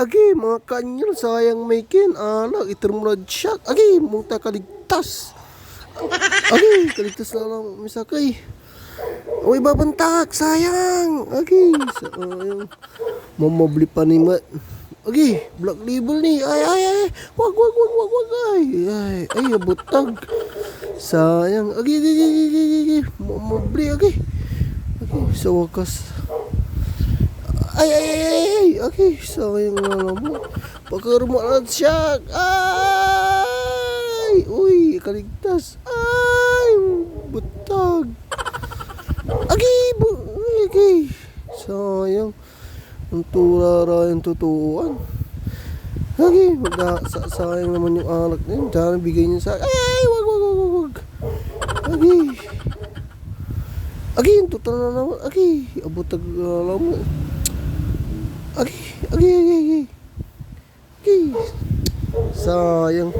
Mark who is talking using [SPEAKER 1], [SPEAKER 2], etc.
[SPEAKER 1] agi, mga kanyal, sayang makin, anak, itermulad siya, agi, mong kaligtas. Agi, kaligtas na lang, misakay. Uy, babantak, sayang, agi, sayang. Mamabli pa ni Mat. Agi, black label ni, ay, wag, ay, butag. Sayang, agi, mamabli, agi. Agi, sa wakas. Ay, okay, sayang na naman. Pagkarumalat siya. Ay, uy, kaligtas. Ay, butag. Agi, sayang. Ang turara yung tutuan. Agi, sayang naman yung anak niya. Diyan, bigay niya sa akin. Ay, wag. Agi, yung tutal na naman. Agi, abutag na naman. Agi. Sayang.